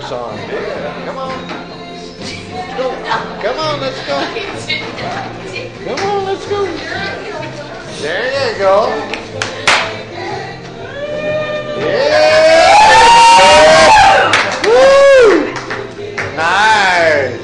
song. Come on. Let's go. Come on, let's go. Come on, let's go. There you go. Yeah. Woo. Nice.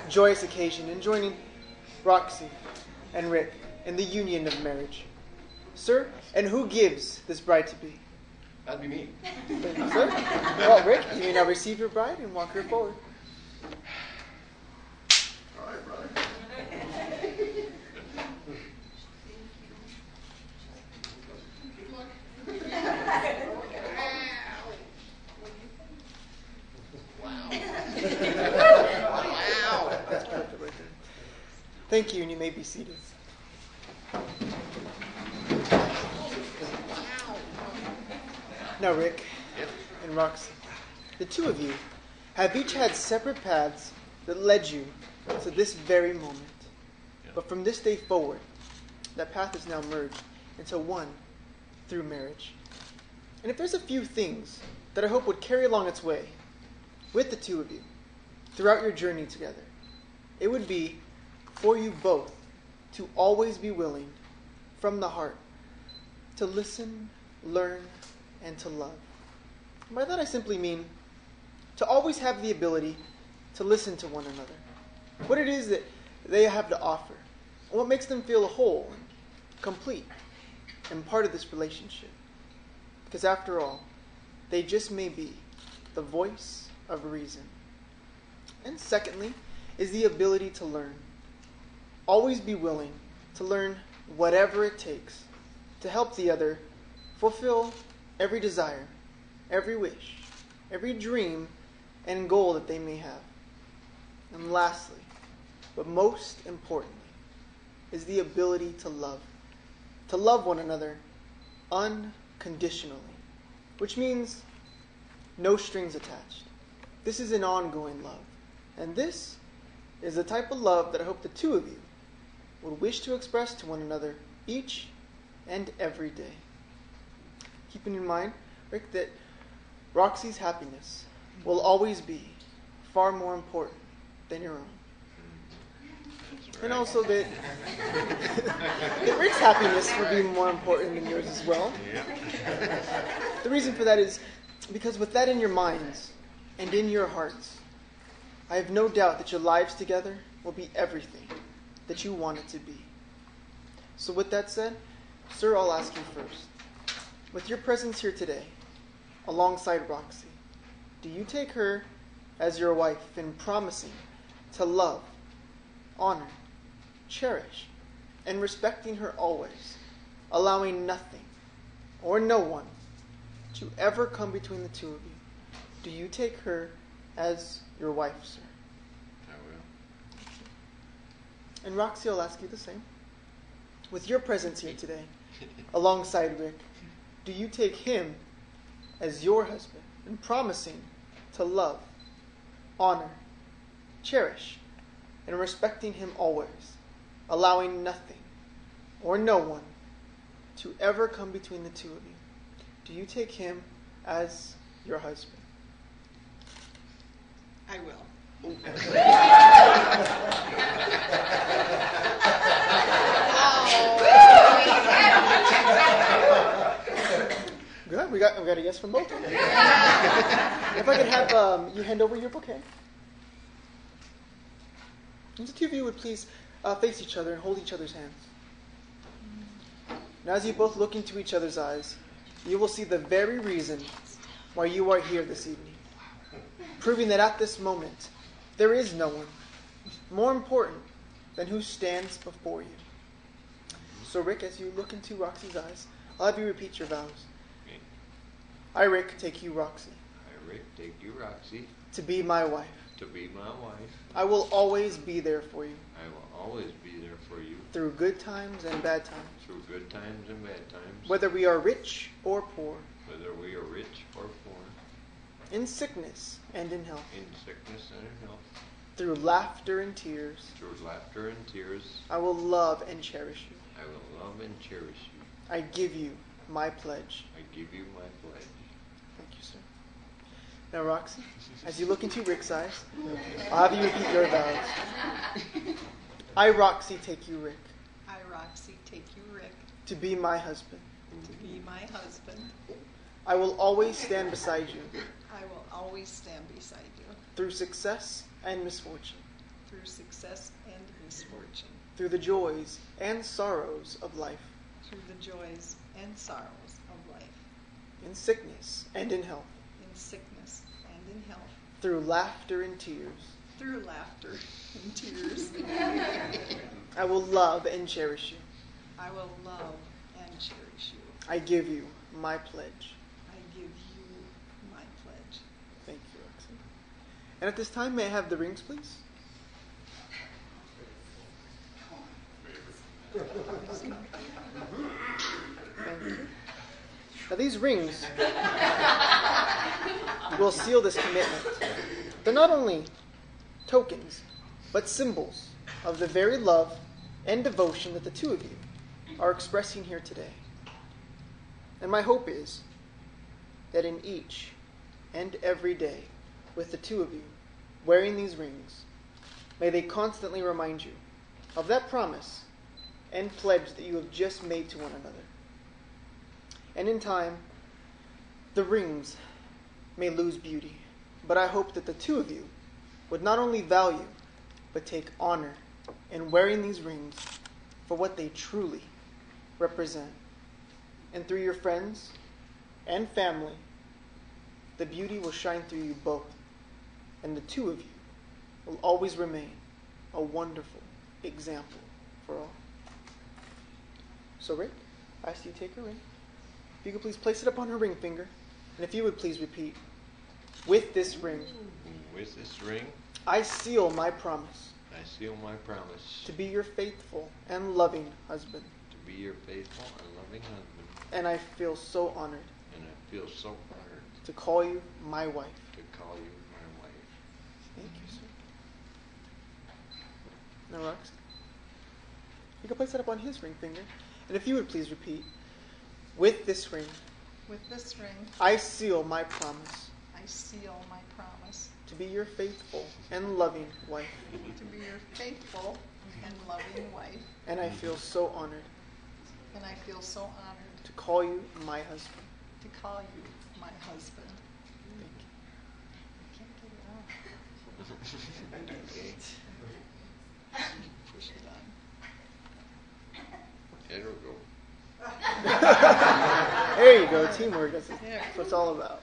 Joyous occasion in joining Roxy and Rick in the union of marriage. Sir, and who gives this bride to be? That'd be me. Thank you, sir. Well, Rick, you may now receive your bride and walk her forward. All right, brother. Thank you, and you may be seated. Now, Rick and Roxy, the two of you have each had separate paths that led you to this very moment. But from this day forward, that path is now merged into one through marriage. And if there's a few things that I hope would carry along its way with the two of you throughout your journey together, it would be for you both to always be willing, from the heart, to listen, learn, and to love. And by that I simply mean to always have the ability to listen to one another, what it is that they have to offer, and what makes them feel whole and complete and part of this relationship. Because after all, they just may be the voice of reason. And secondly, is the ability to learn. Always be willing to learn whatever it takes to help the other fulfill every desire, every wish, every dream and goal that they may have. And lastly, but most importantly, is the ability to love one another unconditionally, which means no strings attached. This is an ongoing love. And this is the type of love that I hope the two of you would wish to express to one another each and every day. Keeping in mind, Rick, that Roxy's happiness will always be far more important than your own. And also that, that Rick's happiness will be more important than yours as well. The reason for that is because with that in your minds and in your hearts, I have no doubt that your lives together will be everything that you want it to be. So with that said, sir, I'll ask you first. With your presence here today, alongside Roxy, do you take her as your wife in promising to love, honor, cherish, and respecting her always, allowing nothing or no one to ever come between the two of you? Do you take her as your wife, sir? I will. And Roxy, I'll ask you the same. With your presence here today, alongside Rick, do you take him as your husband in promising to love, honor, cherish, and respecting him always, allowing nothing or no one to ever come between the two of you? Do you take him as your husband? I will. Good. We got a yes from both of you. If I could have you hand over your bouquet. And the two of you would please face each other and hold each other's hands. Now, as you both look into each other's eyes, you will see the very reason why you are here this evening, proving that at this moment there is no one more important than who stands before you. So, Rick, as you look into Roxy's eyes, I'll have you repeat your vows. Okay. I, Rick, take you, Roxy, I, Rick, take you, Roxy, to be my wife. to be my wife. I will always be there for you, I will always be there for you through good times and bad times, through good times and bad times, whether we are rich or poor, whether we are rich or poor, in sickness and in health, in sickness and in health, through laughter and tears. through laughter and tears. I will love and cherish you. I will love and cherish you. I give you my pledge. I give you my pledge. Thank you, sir. Now, Roxy, as you look into Rick's eyes, I'll have you repeat your vows. I, Roxy, take you, Rick, I, Roxy, take you, Rick, to be my husband. to be my husband. I will always stand beside you I will always stand beside you through success and misfortune, through success and misfortune, through the joys and sorrows of life, through the joys and sorrows of life, in sickness and in health, in sickness and in health, through laughter and tears. through laughter and tears. I will love and cherish you. I will love and cherish you. I give you my pledge. I give you my pledge. Thank you, Roxy. And at this time, may I have the rings, please? Thank you. Now, these rings will seal this commitment. They're not only tokens, but symbols of the very love and devotion that the two of you are expressing here today. And my hope is that in each and every day, with the two of you wearing these rings, may they constantly remind you of that promise and pledge that you have just made to one another. And in time, the rings may lose beauty, but I hope that the two of you would not only value, but take honor in wearing these rings for what they truly represent. And through your friends and family, the beauty will shine through you both, and the two of you will always remain a wonderful example for all. So, Rick, I ask you to take her ring. If you could please place it upon her ring finger, and if you would please repeat, with this ring, With this ring, I seal my promise I seal my promise to be your faithful and loving husband, to be your faithful and loving husband, and I feel so honored and I feel so honored to call you my wife. to call you my wife. Thank you, sir. Now, Rox, you can place that up on his ring finger, and if you would please repeat, with this ring, With this ring, I seal my promise I seal my promise to be your faithful and loving wife, to be your faithful and loving wife, and I feel so honored and I feel so honored to call you my husband. to call you my husband. Thank you. I can't get it out. Push it on. There we go. There you go, teamwork. That's what There. it's all about.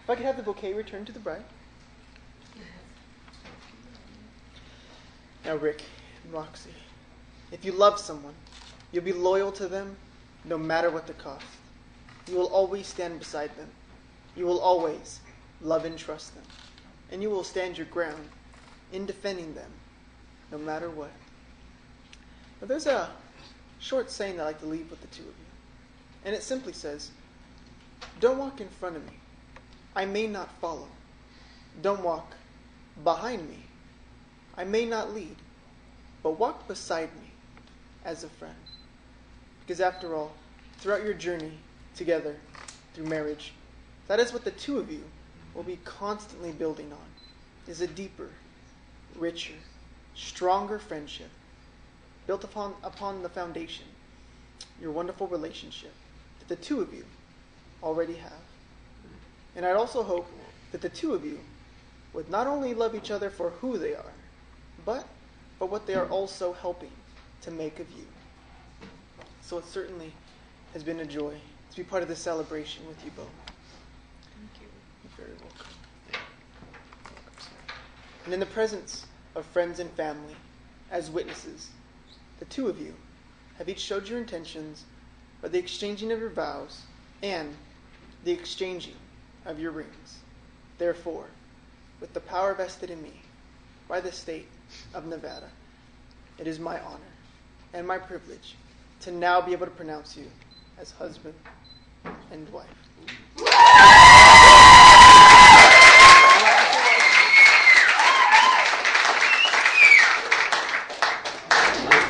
If I could have the bouquet returned to the bride. Now, Rick and Roxy, if you love someone, you'll be loyal to them no matter what the cost. You will always stand beside them. You will always love and trust them. And you will stand your ground in defending them no matter what. But there's a short saying that I like to leave with the two of you. And it simply says, don't walk in front of me. I may not follow. Don't walk behind me. I may not lead. But walk beside me as a friend. Because after all, throughout your journey together through marriage, that is what the two of you will be constantly building on, is a deeper, richer, stronger friendship built upon the foundation, your wonderful relationship that the two of you already have. And I'd also hope that the two of you would not only love each other for who they are, but for what they are also helping to make of you. So it certainly has been a joy to be part of this celebration with you both. Thank you. You're very welcome. And in the presence of friends and family, as witnesses, the two of you have each showed your intentions by the exchanging of your vows and the exchanging of your rings. Therefore, with the power vested in me by the state of Nevada, it is my honor and my privilege to now be able to pronounce you as husband and wife.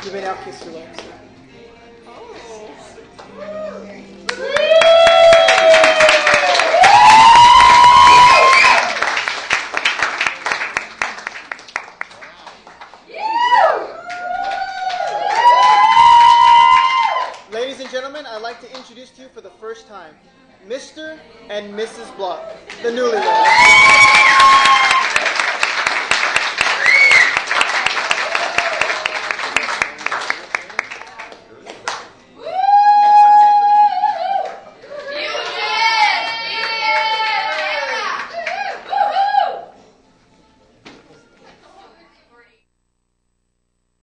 You may now kiss your wife. Ladies and gentlemen, I'd like to introduce to you for the first time, Mr. and Mrs. Block, the newlyweds.